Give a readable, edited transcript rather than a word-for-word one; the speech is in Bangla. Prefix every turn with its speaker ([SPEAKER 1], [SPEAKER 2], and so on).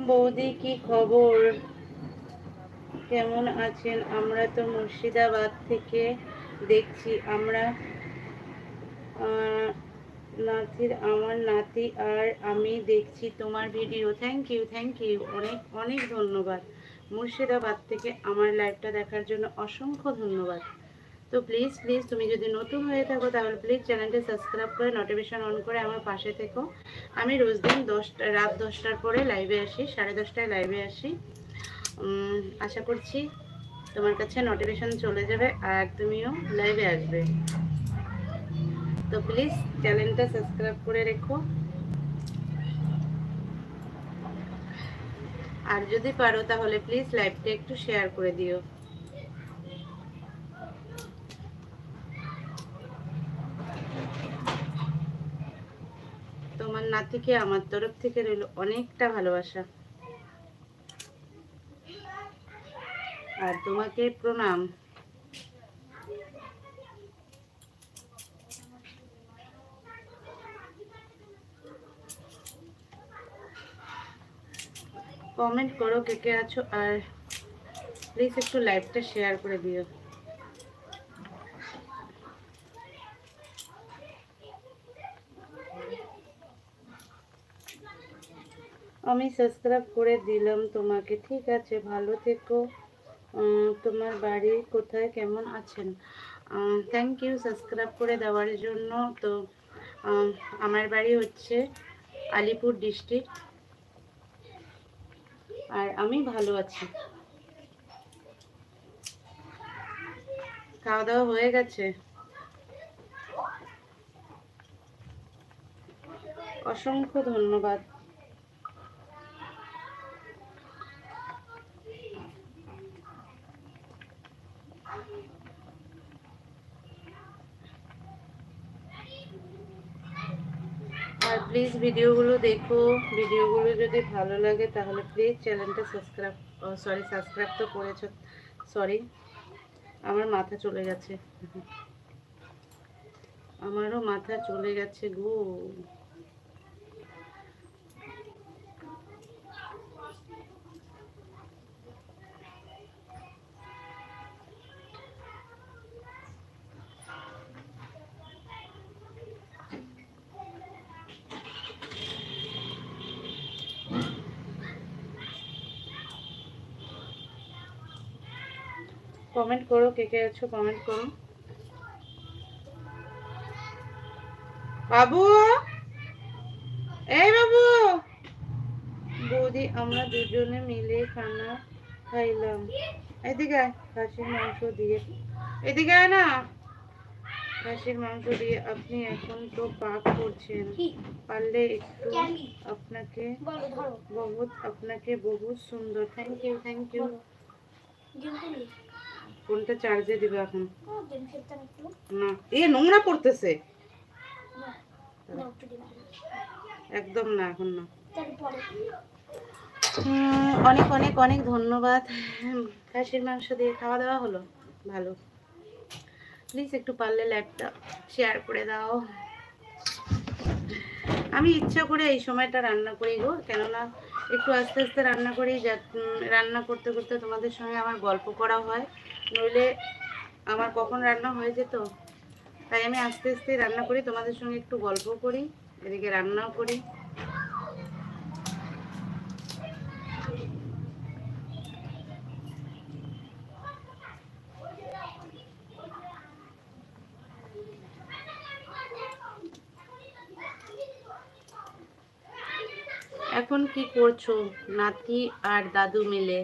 [SPEAKER 1] বৌদি কি খবর, কেমন আছেন? আমরা তো মুর্শিদাবাদ থেকে দেখছি। আমরা নাতির আমার নাতি আর আমি দেখছি তোমার video. Thank you, thank you, অনেক অনেক ধন্যবাদ। মুর্শিদাবাদ থেকে আমার লাইভটা দেখার জন্য অসংখ্য ধন্যবাদ। তো প্লিজ প্লিজ তুমি যদি নতুন হয়ে থাকো তাহলে প্লিজ চ্যানেলটি সাবস্ক্রাইব করে নোটিফিকেশন অন করে আমার পাশে থেকো। আমি রোজ দিন রাত 10টার পরে লাইভে আসি, 10:30টায় লাইভে আসি। আশা করছি তোমার কাছে নোটিফিকেশন চলে যাবে আর তুমিও লাইভে আসবে। তো প্লিজ চ্যানেলটা সাবস্ক্রাইব করে রেখো, আর যদি পারো তাহলে প্লিজ লাইভটা একটু শেয়ার করে দিও। তোমার নাতিকে আমার তরফ থেকে রইল অনেকটা ভালোবাসা আর তোমাকে প্রণাম। কমেন্ট করো কে কে আছো, আর প্লিজ একটু লাইভটা শেয়ার করে দিও। আমি সাবস্ক্রাইব করে দিলাম তোমাকে, ঠিক আছে, ভালো থেকো। তোমার বাড়ি কোথায়, কেমন আছেন? থ্যাংক ইউ সাবস্ক্রাইব করে দেওয়ার জন্য। তো আমার বাড়ি হচ্ছে আলিপুর ডিস্ট্রিক্ট, আর আমি ভালো আছি। খাওয়া দাওয়া হয়ে গেছে? অসংখ্য ধন্যবাদ। আর প্লিজ ভিডিওগুলো দেখো, ভিডিওগুলো যদি ভালো লাগে তাহলে প্লিজ চ্যানেলটা সাবস্ক্রাইব তো করেছো, সরি আমার মাথা চলে গেছে, আমারও মাথা চলে গেছে গো। কমেন্ট করো কে কে আছো, কমেন্ট করো। বাবু, এই বাবু, বৌদি আমরা দুজনে মিলে খানা খাইলাম। এদিকে আয়, খাসির মাংস দিয়ে। এদিকে আয় না, খাসির মাংস দিয়ে। আপনি এখন তো পাক করছেন, পারলে একটু আপনাকে আপনাকে বহুত সুন্দর। Thank you, thank you. ফোনটা চার্জে দিবে এখন না, এ নোংরা পড়তেছে একদম না, এখন না। অনেক অনেক অনেক ধন্যবাদ। খাসির মাংস দিয়ে খাওয়া দাওয়া হলো, ভালো। প্লিজ একটু পারলে লাইভটা শেয়ার করে দাও। আমি ইচ্ছা করে এই সময়টা রান্না করি গো, কেননা একটু আস্তে আস্তে রান্না করি, রান্না করতে করতে তোমাদের সঙ্গে আমার গল্প করা হয়, নইলে আমার কখন রান্না হয়ে যেত। তাই আমি আস্তে আস্তে রান্না করি, তোমাদের সঙ্গে একটু গল্প করি, এদিকে রান্নাও করি। এখন কি করছো নাতি আর দাদু মিলে?